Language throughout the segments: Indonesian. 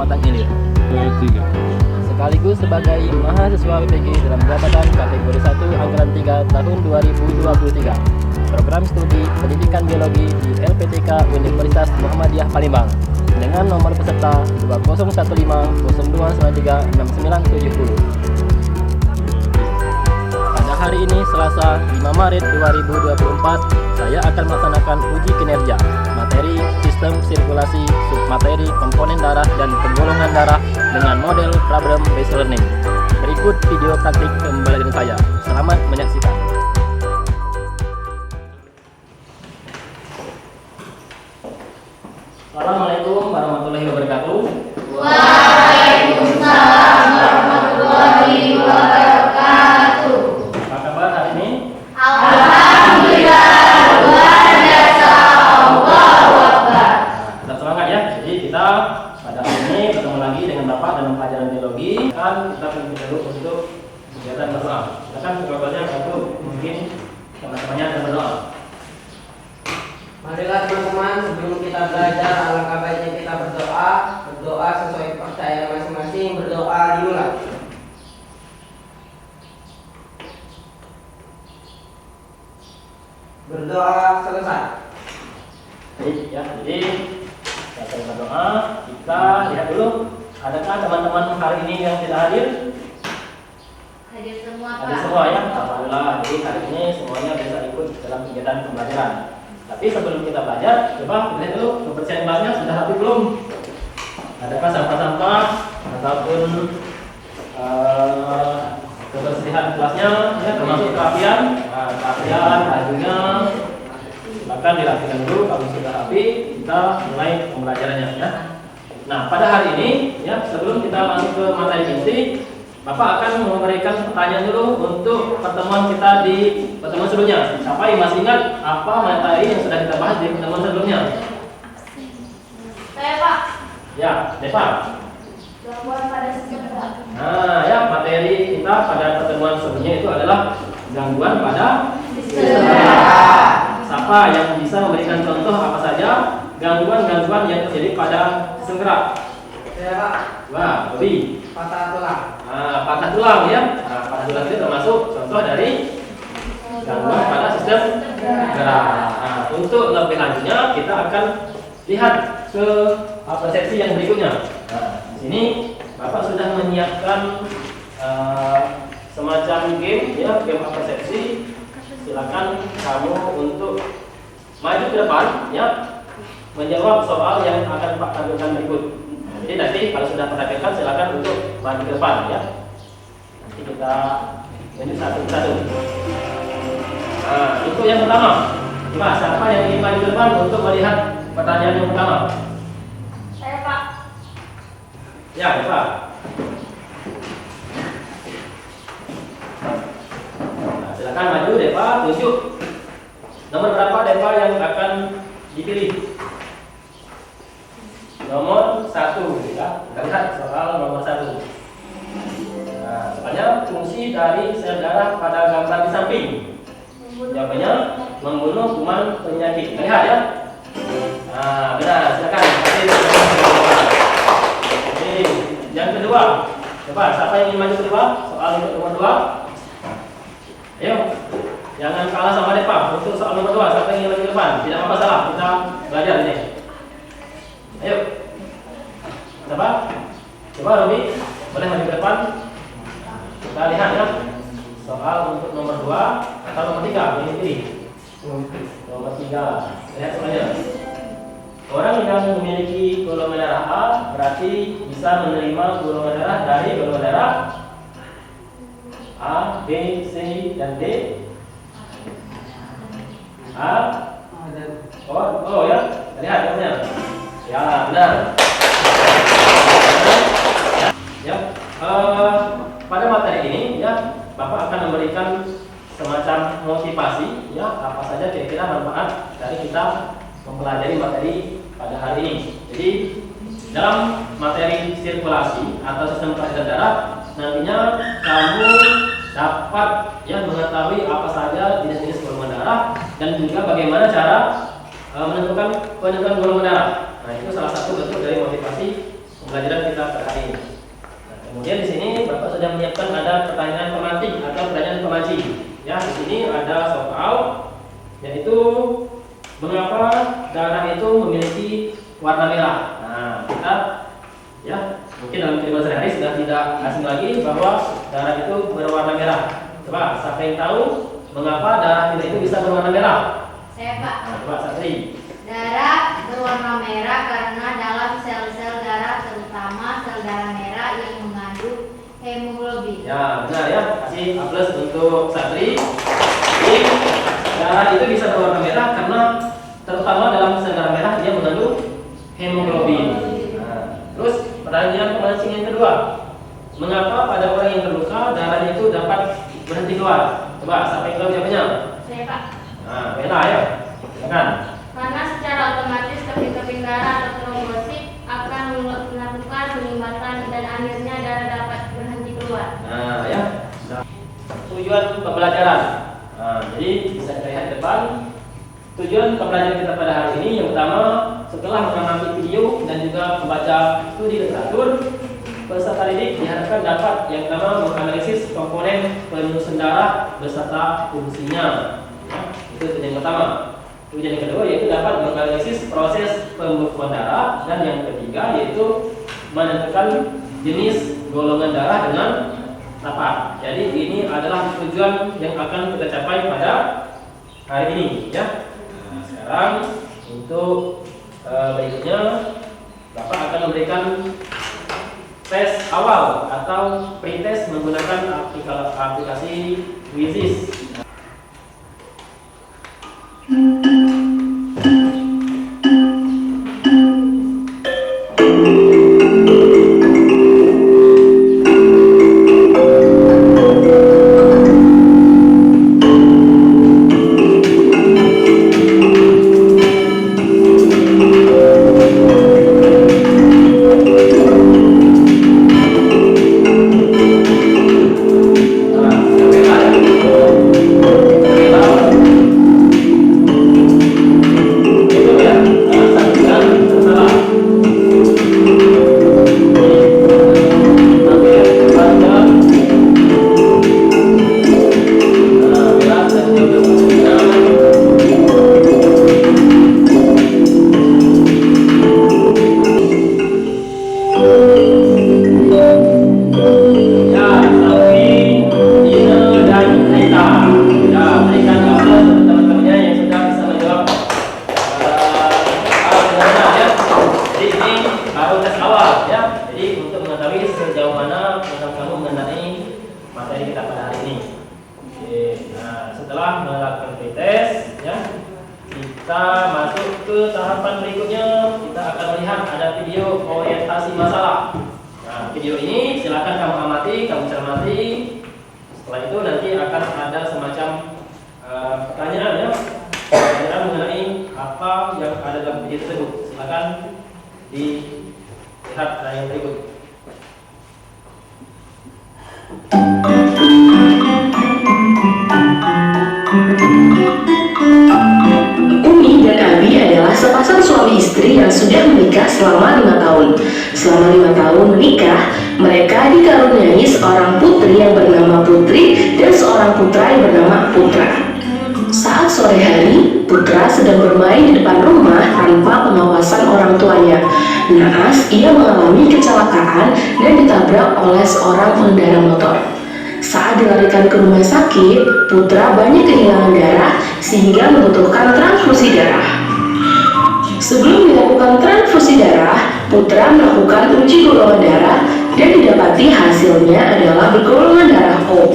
Kecamatan Ilir. Sekaligus sebagai mahasiswa PPG dalam jabatan kategori 1 anggaran 3 tahun 2023. Program studi pendidikan biologi di LPTK Universitas Muhammadiyah Palembang dengan nomor peserta 201502936970. Pada hari ini Selasa 5 Maret 2024, saya akan melaksanakan uji kinerja materi sistem sirkulasi, submateri komponen darah dan penggolongan darah dengan model problem based learning. Berikut video praktik pembelajaran saya. Selamat menyaksikan. Assalamualaikum warahmatullahi wabarakatuh. Waalaikumsalam warahmatullahi wabarakatuh. Apa kabar hari ini? Alhamdulillah, luar biasa, Allahu Akbar. Tetap semangat ya. Jadi kita pada hari ini ketemu lagi dengan Bapak dalam pelajaran biologi. Kan kita akan dulu untuk kegiatan berdoa. Silakan kepada satu mungkin teman-temannya ada berdoa. Marilah teman-teman, sebelum kita belajar alangkah baiknya kita berdoa sesuai kepercayaan masing-masing. Berdoa dimulai. Berdoa selesai. Baik ya, jadi kita berdoa. Kita lihat dulu, adakah teman-teman hari ini yang tidak hadir? Hadir semua, Hadir Pak. semua ya, alhamdulillah. Jadi hari ini semuanya bisa ikut dalam kegiatan pembelajaran. Tapi sebelum kita belajar, coba kita lihat dulu kebersihan kelasnya sudah rapi belum? Adakah sampah-sampah ataupun kebersihan kelasnya, ya, termasuk kerapian, bajunya, silakan dirapikan dulu. Kalau sudah rapi, kita mulai pembelajarannya ya. Nah, pada hari ini, ya, sebelum kita masuk ke materi inti, Bapak akan memberikan pertanyaan dulu untuk pertemuan kita di pertemuan sebelumnya. Siapa yang masih ingat apa materi yang sudah kita bahas di pertemuan sebelumnya? Saya, Pak. Ya, Deva. Gangguan pada sistem gerak. Nah, ya, materi kita pada pertemuan sebelumnya itu adalah gangguan pada sistem gerak. Siapa yang bisa memberikan contoh apa saja gangguan-gangguan yang terjadi pada sistem gerak? Saya Pak, Wah, Bobby. patah tulang. Nah, patah tulang ya. Nah, patah tulang itu termasuk contoh dari gangguan pada sistem gerak. Nah, untuk lebih lanjutnya kita akan lihat ke persepsi yang berikutnya. Nah, di sini Bapak sudah menyiapkan semacam game ya, game persepsi. Silakan kamu untuk maju ke depan ya, menjawab soal yang akan Pak tampilkan berikut. Jadi nanti kalau sudah perhatikan silakan untuk maju ke depan ya. Nanti kita ini satu-satu. Nah, itu yang pertama. Coba siapa yang ingin maju ke depan untuk melihat pertanyaan yang pertama? Saya, Pak. Ya, Pak. Nah, silakan maju, Deva, tunjuk. Nomor berapa Deva yang akan dipilih? Nomor 1 ya. Kita lihat soal nomor 1. Nah, soalnya fungsi dari sel darah pada gambar di samping. Jawabannya membunuh kuman penyakit. Kita lihat ya. Nah, benar, silakan. Oke, yang kedua. Coba siapa yang ingin maju kedua? Soal nomor 2. Ayo. Jangan kalah sama Deva. Untuk soal nomor 2, siapa yang ingin maju ke depan? Tidak apa-apa salah, kita belajar ini. Ayo. Coba Robi, boleh maju ke depan. Kita lihat ya. Soal untuk nomor 2 atau nomor 3, yang dipilih. Nomor 3. Lihat soalnya. Orang yang memiliki golongan darah A berarti bisa menerima golongan darah dari golongan darah A, B, C, dan D. A, oh ya, lihat jawabannya. Ya, benar. Ya, pada materi ini ya Bapak akan memberikan semacam motivasi ya, apa saja kira-kira manfaat dari kita mempelajari materi pada hari ini. Jadi dalam materi sirkulasi atau sistem peredaran darah nantinya kamu dapat ya mengetahui apa saja jenis-jenis golongan darah dan juga bagaimana cara menentukan golongan darah. Nah, itu salah satu bentuk dari motivasi pelajaran kita pada hari ini. Nah, kemudian di sini Bapak sudah menyiapkan ada pertanyaan pemantik atau pertanyaan pemancing. Ya, di sini ada soal yaitu mengapa darah itu memiliki warna merah. Nah, kita ya mungkin dalam kehidupan sehari-hari sudah tidak asing lagi bahwa darah itu berwarna merah. Coba siapa yang tahu mengapa darah kita itu bisa berwarna merah? Saya Pak. Nah, coba Satri. Darah berwarna merah karena dalam sel-sel darah terutama sel darah merah yang mengandung hemoglobin. Ya, benar ya. Kasih A+ untuk Satri. Jadi, darah itu bisa berwarna merah karena terutama dalam sel darah merah dia mengandung hemoglobin. Nah, terus pertanyaan pemancing yang kedua. Mengapa pada orang yang terluka darahnya itu dapat berhenti keluar? Coba siapa yang tahu jawabannya? Saya Pak. Nah, Bella ya. Silakan. Karena secara otomatis keping-keping darah atau trombosit akan melakukan penyumbatan dan akhirnya darah dapat berhenti keluar. Nah, ya. Tujuan pembelajaran. Nah, jadi bisa kita lihat depan. Tujuan pembelajaran kita pada hari ini yang pertama, setelah mengamati video dan juga membaca studi literatur, peserta didik diharapkan dapat yang pertama menganalisis komponen penyusun darah beserta fungsinya. Ya, itu tujuan pertama. Tujuan yang kedua yaitu dapat menganalisis proses pembekuan darah, dan yang ketiga yaitu menentukan jenis golongan darah dengan tepat. Jadi ini adalah tujuan yang akan kita capai pada hari ini, ya. Nah, sekarang untuk berikutnya Bapak akan memberikan tes awal atau pretest menggunakan aplikasi Quizzes. Setelah melakukan pretest, ya, kita masuk ke tahapan berikutnya. Kita akan melihat ada video orientasi masalah. Nah, video ini silakan kamu amati, kamu cermati. Setelah itu nanti akan ada semacam pertanyaan, ya, pertanyaan mengenai apa yang ada dalam video tersebut. Silakan dilihat yang berikut. Umi dan Abi adalah sepasang suami istri yang sudah menikah selama 5 tahun. Selama 5 tahun menikah, mereka dikaruniai seorang putri yang bernama Putri dan seorang putra yang bernama Putra. Saat sore hari, Putra sedang bermain di depan rumah tanpa pengawasan orang tuanya. Naas, ia mengalami kecelakaan dan ditabrak oleh seorang pengendara motor. Saat dilarikan ke rumah sakit, Putra banyak kehilangan darah sehingga membutuhkan transfusi darah. Sebelum dilakukan transfusi darah, Putra melakukan uji golongan darah dan didapati hasilnya adalah bergolongan darah O.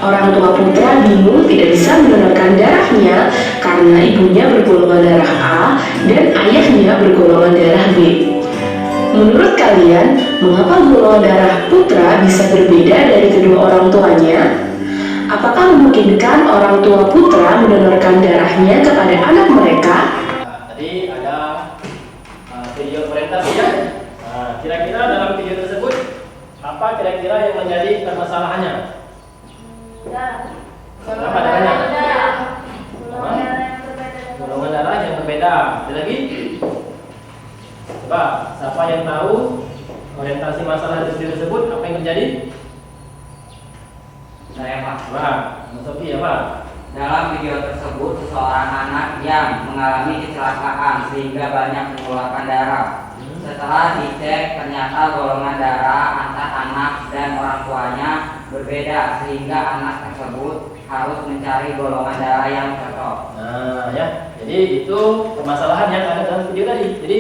Orang tua Putra bingung tidak bisa mendonorkan darahnya karena ibunya bergolongan darah A dan ayahnya bergolongan darah B. Menurut kalian, mengapa golongan darah Putra bisa berbeda dari kedua orang tuanya? Apakah memungkinkan orang tua Putra mendonorkan darahnya kepada anak mereka? Tadi ada video orientasi, ya. Kira-kira dalam video tersebut apa kira-kira yang menjadi permasalahannya? Apa darahnya? Golongan darah yang berbeda. Ada lagi? Coba, siapa yang tahu orientasi masalah tersebut, apa yang terjadi? Saya Pak. Wah, Mas Sofi ya Pak. Dalam video tersebut, seseorang anak yang mengalami kecelakaan sehingga banyak mengeluarkan darah. Setelah dicek, ternyata golongan darah antar anak dan orang tuanya berbeda sehingga anak tersebut harus mencari golongan darah yang cocok. Nah, ya. Jadi itu permasalahan yang ada dalam video tadi. Jadi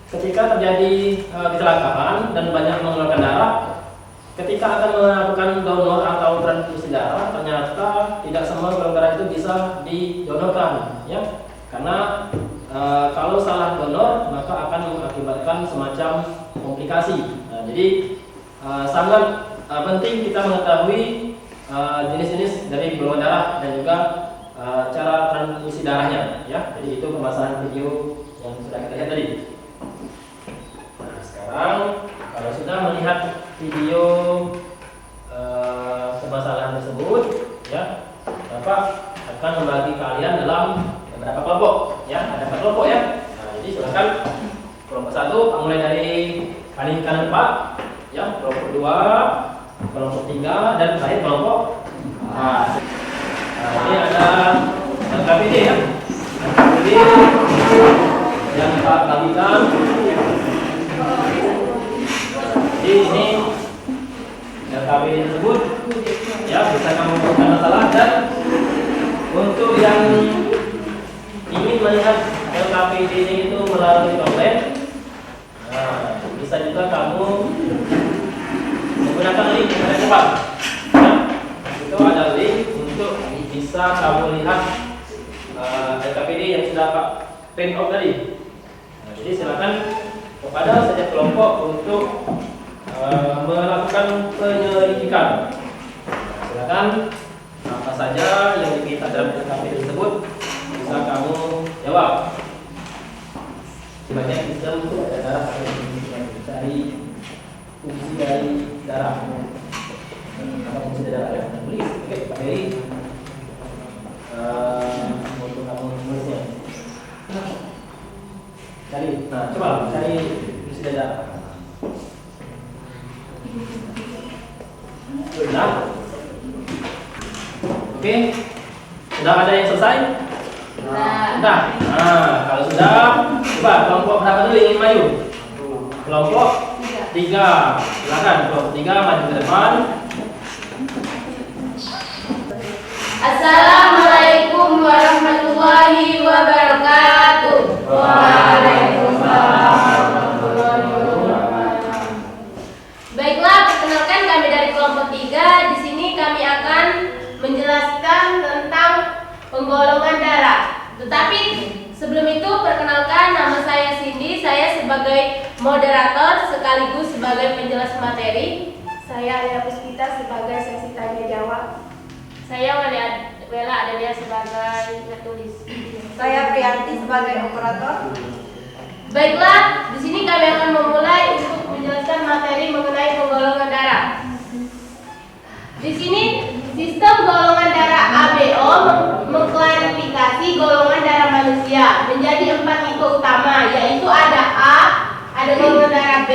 ketika terjadi kecelakaan dan banyak mengeluarkan darah, ketika akan melakukan donor atau transfusi darah, ternyata tidak semua golongan darah itu bisa didonorkan, ya. Karena kalau salah donor maka akan mengakibatkan semacam komplikasi. Nah, jadi sangat penting kita mengetahui jenis-jenis dari golongan darah dan juga cara transfusi darahnya, ya. Jadi itu permasalahan video yang sudah kita lihat tadi. Nah, sekarang kalau sudah melihat video permasalahan tersebut, ya, Bapak akan membagi kalian dalam beberapa kelompok, ya. Ada 4 kelompok, ya. Nah, jadi silakan kelompok 1 mulai dari paling kanan Pak, ya. Kelompok 2, kelompok 3, dan terakhir kelompok 4. Nah, ini ada KPD, ya. KPD yang Pak bagikan. Jadi ini KPD tersebut, ya, bisa kamu buatkan masalah. Dan untuk yang ingin melihat LKPD itu melalui online, nah, bisa juga kamu menggunakan link yang ada di depan. Nah, itu ada link untuk bisa kamu lihat LKPD yang sudah Pak print out tadi. Nah, jadi silakan kepada setiap kelompok untuk melakukan penyelidikan. Nah, silakan apa saja yang diminta dalam LKPD tersebut bisa kamu jawab. Sebagai sistem ada darah dari fungsi dari darah. Apa fungsi darah? Ya, tulis. Oke, Pak Heri. Untuk kamu tulisnya. Cari. Nah, coba cari fungsi darah. Sudah. Oke. Sudah ada yang selesai? Sudah. Nah, kalau sudah, coba kelompok berapa dulu yang ingin maju? Kelompok 3. Silakan kelompok 3 maju ke depan. Assalamualaikum warahmatullahi wabarakatuh. Waalaikumsalam warahmatullahi wabarakatuh. Baiklah, perkenalkan kami dari kelompok 3. Di sini kami akan menjelaskan tentang penggolongan darah. Tetapi sebelum itu perkenalkan, nama saya Cindy. Saya sebagai moderator sekaligus sebagai penjelas materi. Saya Alia Puspita sebagai sesi tanya jawab. Saya Wela Adelia sebagai penulis. Saya Priyanti sebagai operator. Baiklah, di sini kami akan memulai untuk menjelaskan materi mengenai penggolongan darah. Di sini sistem golongan darah ABO mengklarifikasi golongan darah manusia menjadi 4 tipe utama, yaitu ada A, ada golongan darah B,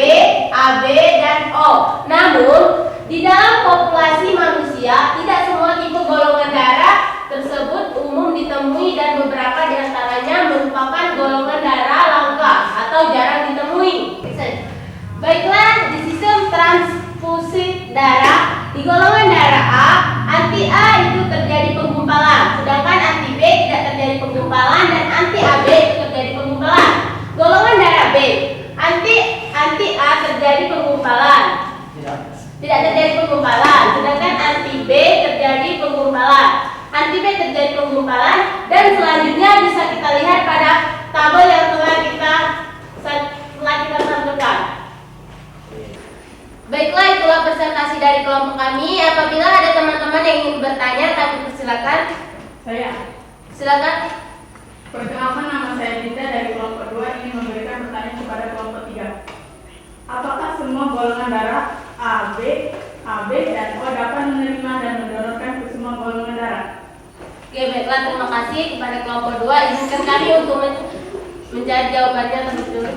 AB, dan O. Namun, di dalam populasi manusia, tidak semua tipe golongan darah tersebut umum ditemui dan beberapa di antaranya merupakan golongan darah langka atau jarang ditemui. Baiklah, di sistem transfusi darah, di golongan darah A, anti A itu terjadi penggumpalan, sedangkan anti B tidak terjadi penggumpalan dan anti AB itu terjadi penggumpalan. Golongan darah B, anti A terjadi penggumpalan. Tidak terjadi penggumpalan, sedangkan anti B terjadi penggumpalan. Anti B terjadi penggumpalan, dan selanjutnya bisa kita lihat pada tabel yang telah kita tampilkan. Baiklah, itulah presentasi dari kelompok kami. Apabila ada teman-teman yang ingin bertanya, kami persilakan. Silakan. Perkenalkan, nama saya Dinda dari kelompok 2 ingin memberikan pertanyaan kepada kelompok 3. Apakah semua golongan darah AB, dan O dapat menerima dan mendonorkan ke semua golongan darah? Oke, baiklah, terima kasih kepada kelompok 2. Izinkan kami untuk mencari jawabannya terlebih dulu.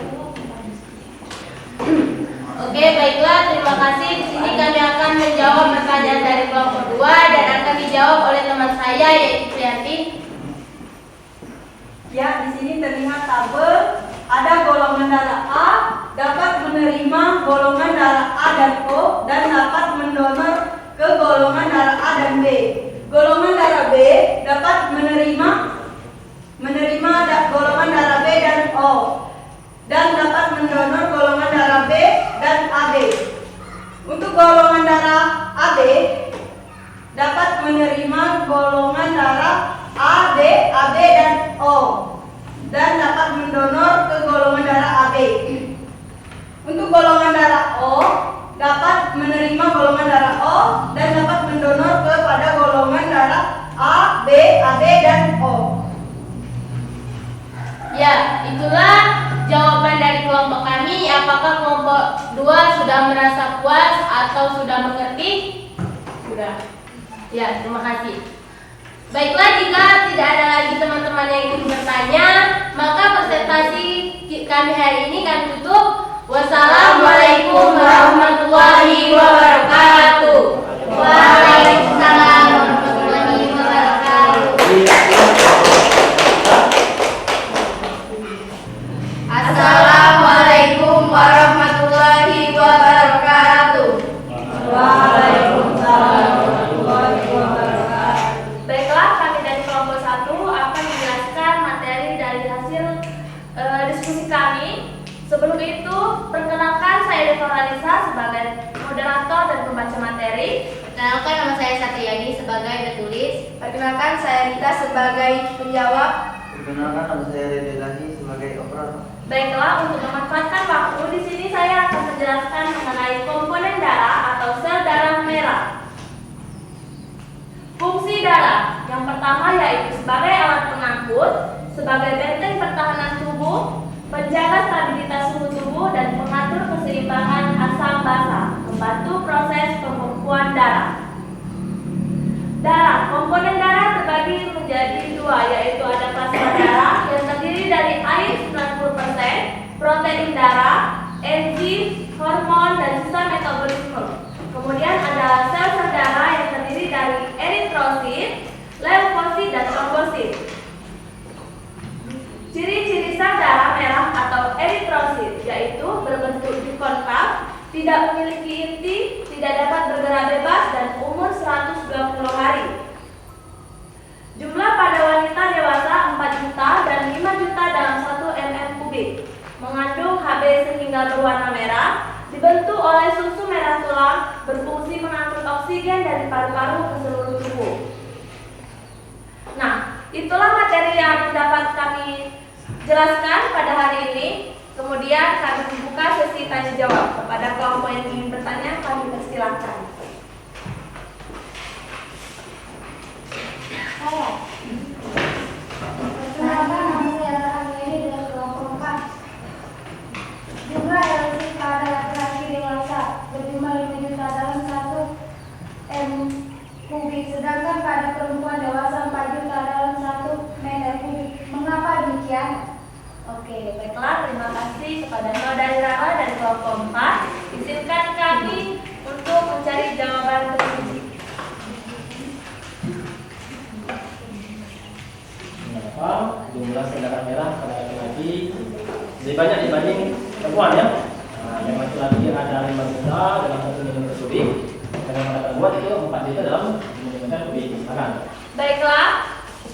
Oke, baiklah, terima kasih. Di sini kami akan menjawab pertanyaan dari kelompok 2 dan akan dijawab oleh teman saya yaitu Priyanti. Ya, di sini terlihat tabel. Ada golongan darah A dapat menerima golongan darah A dan O dan dapat mendonor ke golongan darah A dan B. Golongan darah B dapat menerima golongan darah B dan O dan dapat mendonor golongan darah B dan AB. Untuk golongan darah AB dapat menerima golongan darah A, B, AB dan O dan dapat mendonor ke golongan darah AB. Untuk golongan darah O dapat menerima golongan darah O dan dapat mendonor kepada golongan darah A, B, AB dan O. Ya, itulah jawaban dari kelompok kami. Apakah kelompok 2 sudah merasa puas atau sudah mengerti? Sudah. Ya, terima kasih. Baiklah, jika tidak ada lagi teman-teman yang ingin bertanya, maka presentasi kami hari ini kami tutup. Wassalamualaikum warahmatullahi wabarakatuh. Waalaikumsalam warahmatullahi wabarakatuh. Assalamualaikum warahmatullahi wabarakatuh. Waalaikumsalam warahmatullahi wabarakatuh. Baiklah, kami dari kelompok 1 akan menjelaskan materi dari hasil diskusi kami. Sebelum itu, perkenalkan saya Deva Alisa sebagai moderator dan pembaca materi. Perkenalkan, nama saya Satriani sebagai penulis. Perkenalkan, saya Rita sebagai penjawab. Perkenalkan, nama saya Rede Lahi sebagai operator. Baiklah, untuk memanfaatkan waktu, di sini saya akan menjelaskan mengenai komponen darah atau sel darah merah. Fungsi darah yang pertama yaitu sebagai alat pengangkut, sebagai benteng pertahanan tubuh, menjaga stabilitas suhu tubuh dan mengatur keseimbangan asam basa, membantu proses pembekuan darah. Darah, komponen darah terbagi menjadi 2, yaitu ada plasma darah yang terdiri dari air 90%, protein darah, enzim, hormon, dan sisa metabolisme. Kemudian ada sel-sel darah yang terdiri dari eritrosit, leukosit, dan trombosit. Ciri-ciri sel darah merah atau eritrosit yaitu berbentuk bikonkav, tidak memiliki inti, tidak dapat bergerak bebas, dan umur 120 hari. Jumlah pada wanita dewasa 4 juta dan 5 juta dalam 1 mm kubik. Mengandung Hb sehingga berwarna merah, dibentuk oleh susu merah tulang, berfungsi mengangkut oksigen dari paru-paru ke seluruh tubuh. Nah, itulah materi yang dapat kami jelaskan pada hari ini. Kemudian kami membuka sesi tanya jawab. Kepada kelompok yang ingin bertanya, kami persilahkan. Perkenalkan, nama saya Angeli dari kelompok 4. Jumlah LC pada laki-laki dewasa berjumlah 5 juta dalam 1 m kubik, sedangkan pada perempuan dewasa 4 juta dalam 1 meter kubik. Mengapa demikian? Oke, baiklah, terima kasih kepada saudari Rara dari kelompok 4. Izinkan kami untuk mencari jawaban tersebut. Mengapa jumlah sel darah merah pada laki-laki lebih banyak dibanding perempuan ya? Nah, yang laki-laki ada 5 juta dalam 1 mm kubik, dan pada perempuan itu 4 juta dalam 1 mm kubik. Silakan. Baiklah,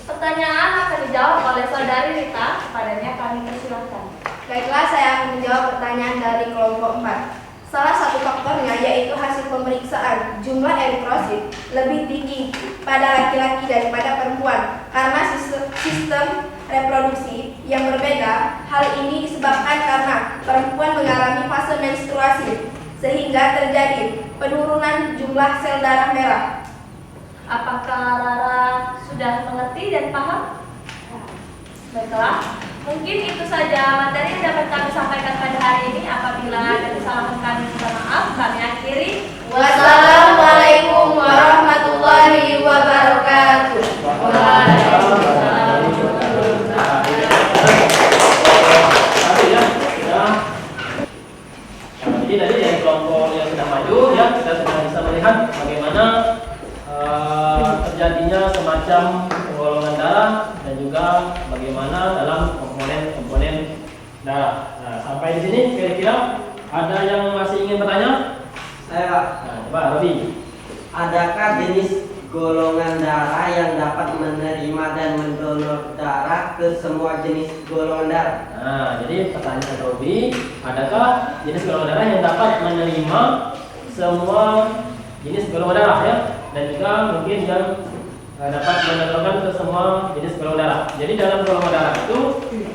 pertanyaan akan dijawab oleh saudari Rita. Kepadanya kami persilahkan. Baiklah, saya akan menjawab pertanyaan dari kelompok 4. Salah satu faktornya yaitu hasil pemeriksaan jumlah eritrosit lebih tinggi pada laki-laki daripada perempuan karena sistem reproduksi yang berbeda. Hal ini disebabkan karena perempuan mengalami fase menstruasi sehingga terjadi penurunan jumlah sel darah merah. Apakah Rara sudah mengerti dan paham? Baiklah, mungkin itu saja materi yang dapat kami sampaikan pada hari ini. Apabila ada kesalahan kami minta maaf. Kami akhiri. Wassalamualaikum warahmatullahi wabarakatuh. Jadi tadi yang darah. Nah, sampai di sini kira-kira ada yang masih ingin bertanya? Saya Pak, Nah, coba Robi. adakah jenis golongan darah yang dapat menerima dan mendonor darah ke semua jenis golongan darah? Nah, jadi pertanyaan Robi, adakah jenis golongan darah yang dapat menerima semua jenis golongan darah ya? Dan juga mungkin yang dapat mendonorkan ke semua jenis golongan darah. Jadi dalam golongan darah itu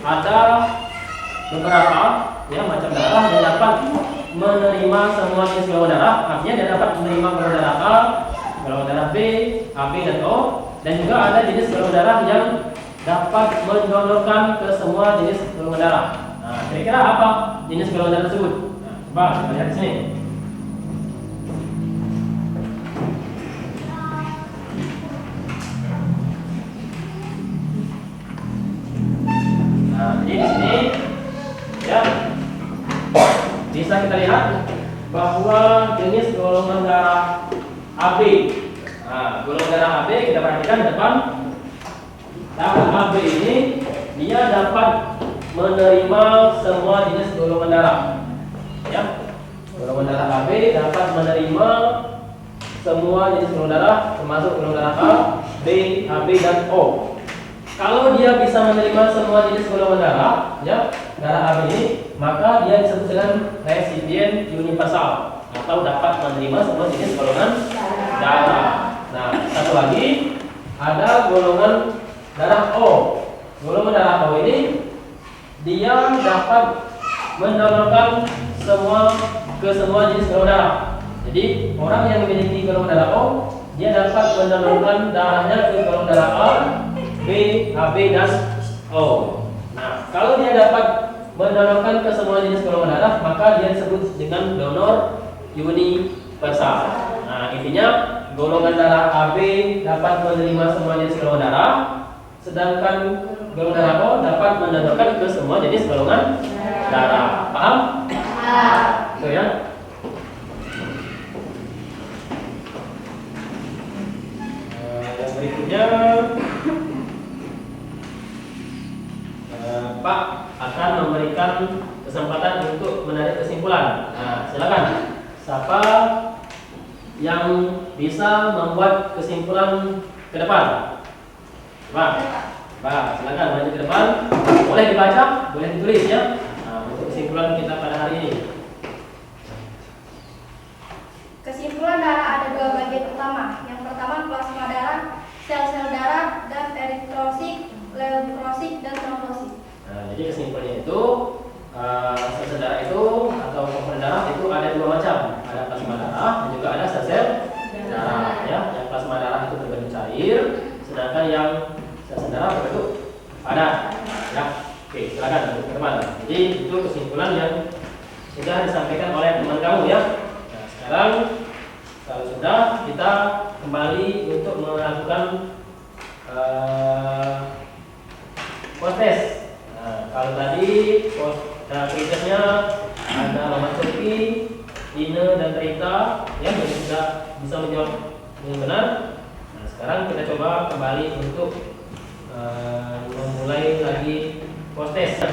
ada beberapa ya macam darah yang dapat menerima semua jenis golongan darah. Artinya dia dapat menerima golongan darah A, golongan darah B, AB dan O, dan juga ada jenis golongan darah yang dapat mendonorkan ke semua jenis golongan darah. Nah, kira-kira apa jenis golongan darah tersebut? Nah, coba kita lihat di sini. Nah, jadi di sini ya bisa kita lihat bahwa jenis golongan darah AB. Nah, golongan darah AB kita perhatikan depan. Darah AB ini dia dapat menerima semua jenis golongan darah. Ya, golongan darah AB dapat menerima semua jenis golongan darah, termasuk golongan darah A, B, AB dan O. Kalau dia bisa menerima semua jenis golongan darah, ya, darah AB ini, maka dia disebut dengan resipien universal atau dapat menerima semua jenis golongan darah. Nah, satu lagi ada golongan darah O. Golongan darah O ini dia dapat mendonorkan ke semua jenis golongan darah. Jadi orang yang memiliki golongan darah O, dia dapat mendonorkan darahnya ke golongan darah A, B, AB dan O. Nah, kalau dia dapat mendonorkan ke semua jenis golongan darah, maka dia disebut dengan donor universal. Nah, intinya golongan darah AB dapat menerima semua jenis golongan darah, sedangkan golongan darah O dapat mendonorkan ke semua jenis golongan darah. Paham? Paham. Ya. Yang berikutnya Pak akan memberikan kesempatan untuk menarik kesimpulan. Nah, silakan. Siapa yang bisa membuat kesimpulan ke depan? Pak, silakan maju ke depan. Boleh dibaca, boleh ditulis ya. Nah, untuk kesimpulan kita pada hari ini. Kesimpulan darah ada dua bagian utama. Yang pertama plasma darah, sel-sel darah, dan eritrosit, leukosit, dan trombosit. Nah, jadi kesimpulannya itu sel darah itu atau komponen darah itu ada dua macam. Ada plasma darah dan juga ada sel darah. Ya, yang plasma darah itu berbentuk cair, sedangkan yang sel darah berbentuk padat. Ya, oke, silakan untuk teman. Jadi itu kesimpulan yang sudah disampaikan oleh teman kamu ya. Nah, sekarang kalau sudah kita kembali untuk melakukan post-test. Nah, kalau tadi kuisnya ada Mama Coki, Ine dan Rita ya, yang sudah bisa menjawab dengan benar. Nah, sekarang kita coba kembali untuk memulai lagi post-test.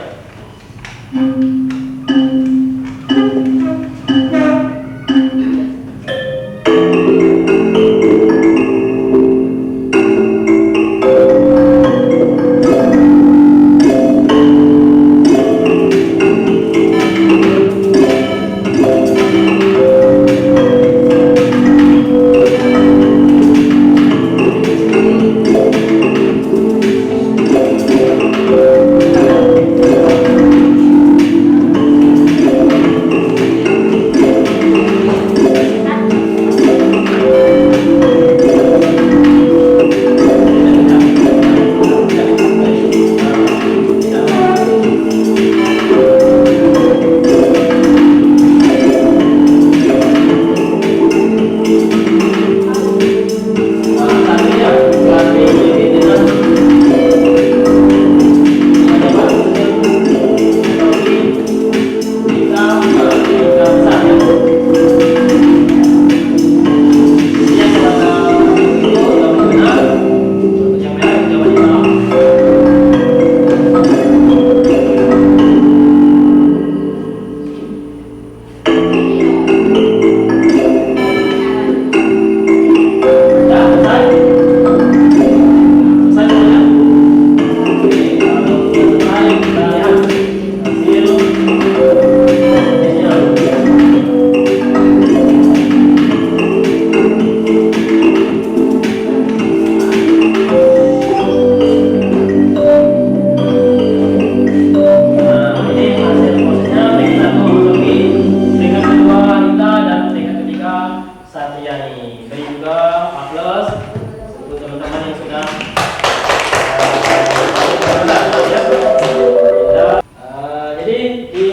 jadi di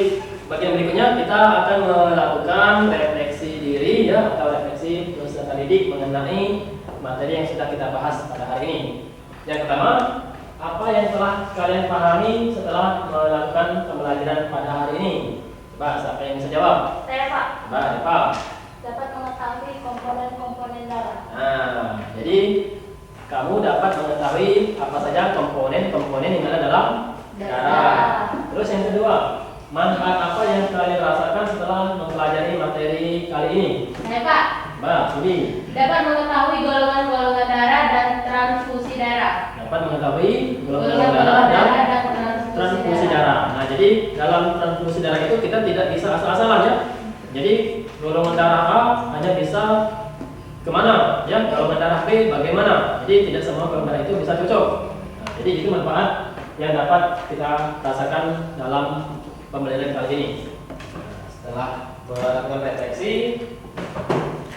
bagian berikutnya kita akan melakukan refleksi diri ya, atau refleksi peserta didik mengenai materi yang sudah kita bahas pada hari ini. Yang pertama, apa yang telah kalian pahami setelah melakukan pembelajaran pada hari ini? Coba siapa yang bisa jawab? Saya, Pak. Coba Eva. Dapat mengetahui komponen-komponen darah. Nah, jadi kamu dapat mengetahui apa saja komponen-komponen yang ada dalam darah. Terus yang kedua, manfaat apa yang kalian rasakan setelah mempelajari materi kali ini? Saya, Pak. Mbak, Sudi. Dapat mengetahui golongan-golongan darah dan transfusi darah. Dapat mengetahui golongan darah dan transfusi darah. Nah, jadi dalam transfusi darah itu kita tidak bisa asal-asalan ya. Jadi golongan darah A hanya bisa kemana? Ya, golongan darah B bagaimana? Jadi tidak semua golongan darah itu bisa cocok. Nah, jadi itu manfaat yang dapat kita rasakan dalam pembelajaran kali ini. Nah, setelah melakukan refleksi,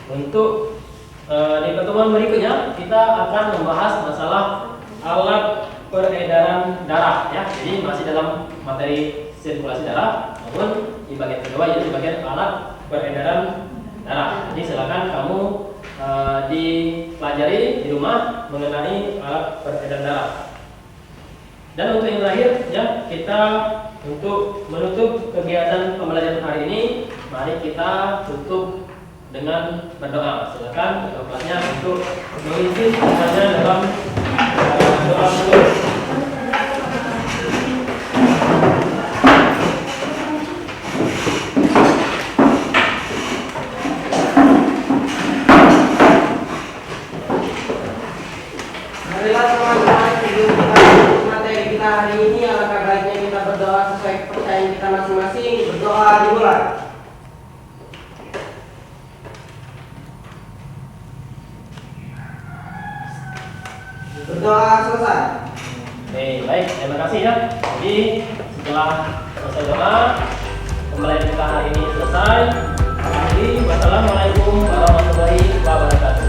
untuk di pertemuan berikutnya kita akan membahas masalah alat peredaran darah ya. Jadi masih dalam materi sirkulasi darah, namun di bagian kedua yaitu bagian alat peredaran darah. Jadi silakan kamu dipelajari di rumah mengenai alat peredaran darah. Dan untuk yang terakhir ya, kita untuk menutup kegiatan pembelajaran hari ini, mari kita tutup dengan berdoa. Silakan ketua kelasnya untuk mengisi semuanya dalam doa penutup. Marilah teman-teman, sebelum kita masuk materi kita hari ini, alangkah baiknya kita berdoa sesuai kepercayaan kita masing-masing. Berdoa dimulai. Berdoa selesai. Oke, baik, terima kasih ya. Jadi setelah selesai doa, pembelajaran kita hari ini selesai. Jadi wassalamualaikum warahmatullahi wabarakatuh.